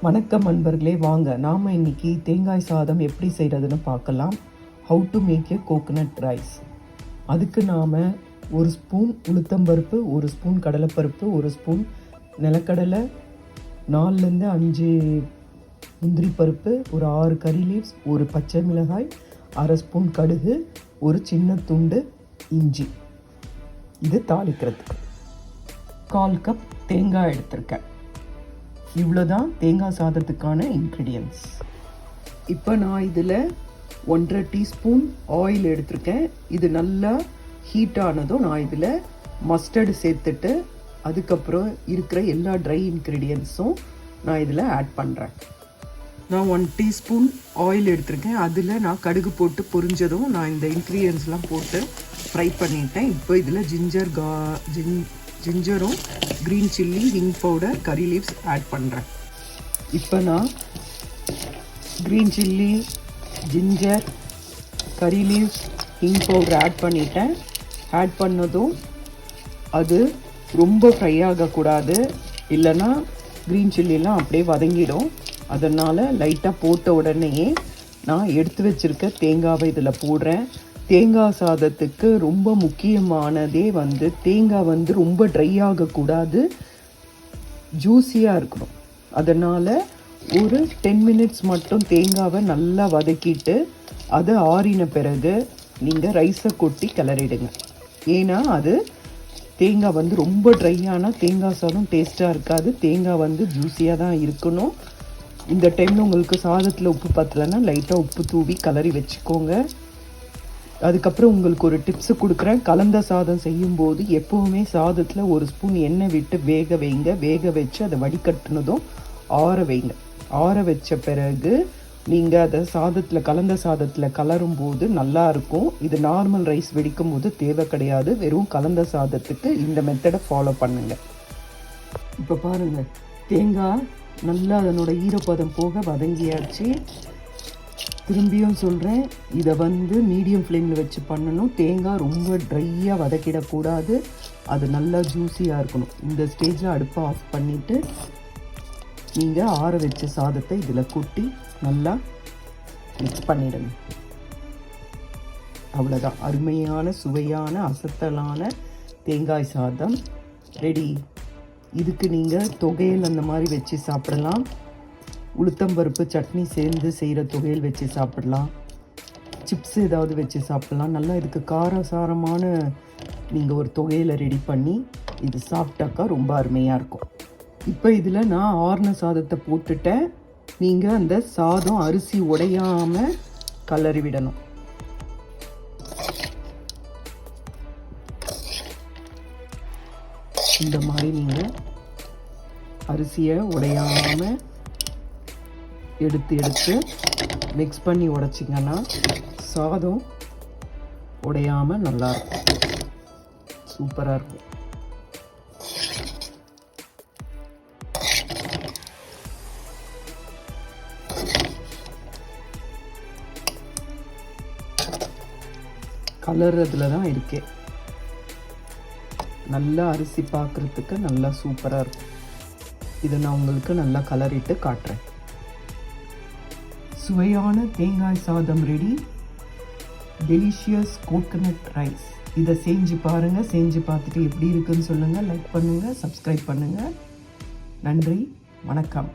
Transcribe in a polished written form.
வணக்கம் நண்பர்களே, வாங்க நாம் இன்னைக்கு தேங்காய் சாதம் எப்படி செய்கிறதுன்னு பார்க்கலாம். How to make a coconut rice. அதுக்கு நாம் 1 ஸ்பூன் உளுத்தம்பருப்பு, 1 ஸ்பூன் கடலைப்பருப்பு, 1 ஸ்பூன் நிலக்கடலை, 4லேருந்து 5 முந்திரி பருப்பு, ஒரு 6 கறி லீவ்ஸ், ஒரு பச்சை மிளகாய், அரை ஸ்பூன் கடுகு, ஒரு சின்ன துண்டு இஞ்சி. இது தாளிக்கிறதுக்கு 1/4 கப் தேங்காய் எடுத்திருக்கேன். இவ்வளோதான் தேங்காய் சாதத்துக்கான இன்க்ரீடியன்ட்ஸ். இப்போ நான் இதில் 1.5 டீஸ்பூன் ஆயில் எடுத்திருக்கேன். இது நல்லா ஹீட் ஆனதும் நான் இதில் மஸ்டர்டு சேர்த்துட்டு அதுக்கப்புறம் இருக்கிற எல்லா ட்ரை இன்க்ரீடியன்ட்ஸும் நான் இதில் ஆட் பண்ணுறேன். நான் 1 டீஸ்பூன் ஆயில் எடுத்திருக்கேன். அதில் நான் கடுகு போட்டு பொரிஞ்சதும் நான் இந்த இன்க்ரீடியன்ட்ஸ்லாம் போட்டு ஃப்ரை பண்ணிட்டேன். இப்போ இதில் ஜிஞ்சரும் green chilli, hing powder, curry leaves add பண்ணுறேன். இப்போ நான் green chilli, ginger, curry leaves, hing powder add பண்ணிட்டேன். ஆட் பண்ணதும் அது ரொம்ப ஃப்ரை ஆகக்கூடாது, இல்லைன்னா க்ரீன் சில்லிலாம் அப்படியே வதங்கிடும். அதனால் லைட்டாக போட்ட உடனேயே நான் எடுத்து வச்சுருக்க தேங்காவை இதில் போடுறேன். தேங்காய் சாதத்துக்கு ரொம்ப முக்கியமானதே தேங்காய் ரொம்ப ட்ரை ஆகக்கூடாது, ஜூஸியாக இருக்கணும். அதனால் ஒரு 10 மினிட்ஸ் மட்டும் தேங்காவை நல்லா வதக்கிட்டு அதை ஆறின பிறகு நீங்கள் ரைஸை கொட்டி கிளறிடுங்க. ஏன்னா அது தேங்காய் ரொம்ப ட்ரையான தேங்காய் சாதம் டேஸ்ட்டாக இருக்காது. தேங்காய் ஜூஸியாக தான் இருக்கணும். இந்த டைமில் உங்களுக்கு சாதத்தில் உப்பு பத்தலைன்னா லைட்டாக உப்பு தூவி கிளறி வச்சுக்கோங்க. அதுக்கப்புறம் உங்களுக்கு ஒரு டிப்ஸு கொடுக்குறேன். கலந்த சாதம் செய்யும்போது எப்போவுமே சாதத்தில் 1 ஸ்பூன் எண்ணெய் விட்டு வேக வைங்க. வேக வச்சு அதை வடிகட்டினதும் ஆற வைங்க. ஆற வச்ச பிறகு நீங்கள் அதை கலந்த சாதத்தில் கலரும்போது நல்லாயிருக்கும். இது நார்மல் ரைஸ் வெடிக்கும் போது தேவை கிடையாது. வெறும் கலந்த சாதத்துக்கு இந்த மெத்தடை ஃபாலோ பண்ணுங்கள். இப்போ பாருங்கள், தேங்காய் நல்லா அதனோட ஈரப்பதம் போக வதங்கியாச்சு. திரும்பியும் சொல்கிறேன், இதை மீடியம் ஃப்ளேமில் வச்சு பண்ணணும். தேங்காய் ரொம்ப ட்ரையாக வதக்கிடக்கூடாது, அது நல்லா ஜூஸியாக இருக்கணும். இந்த ஸ்டேஜில் அடுப்பை ஆஃப் பண்ணிவிட்டு நீங்கள் ஆற வச்ச சாதத்தை இதில் கொட்டி நல்லா மிக்ஸ் பண்ணிவிடுங்க. அவ்வளோதான், அருமையான சுவையான அசத்தலான தேங்காய் சாதம் ரெடி. இதுக்கு நீங்கள் தொகையல் அந்த மாதிரி வச்சு சாப்பிடலாம். உளுத்தம்பருப்பு சட்னி சேர்ந்து செய்கிற தொகையல் வச்சு சாப்பிடலாம். சிப்ஸ் ஏதாவது வச்சு சாப்பிட்லாம். நல்லா இதுக்கு காரசாரமான நீங்கள் ஒரு தொகையில் ரெடி பண்ணி இது சாப்பிட்டாக்கா ரொம்ப அருமையாக இருக்கும். இப்போ இதில் நான் ஆறின சாதத்தை போட்டுட்டேன். நீங்கள் அந்த சாதம் அரிசி உடையாமல் கலரி விடணும். இந்த மாதிரி நீங்கள் அரிசியை உடையாமல் எடுத்து மிக்ஸ் பண்ணி உடைச்சிங்கன்னா சாதம் உடையாமல் நல்லாயிருக்கும், சூப்பராக இருக்கும். கலர்றதுல தான் இருக்கே. நல்லா அரிசி பார்க்குறதுக்கு நல்லா சூப்பராக இருக்கும். இதை நான் உங்களுக்கு நல்லா கலரிட்டு காட்டுறேன். சுவையான தேங்காய் சாதம் ரெடி. Delicious coconut rice. இதை செஞ்சு பாருங்கள். செஞ்சு பார்த்துட்டு எப்படி இருக்குன்னு சொல்லுங்கள். லைக் பண்ணுங்கள், சப்ஸ்கிரைப் பண்ணுங்கள். நன்றி, வணக்கம்.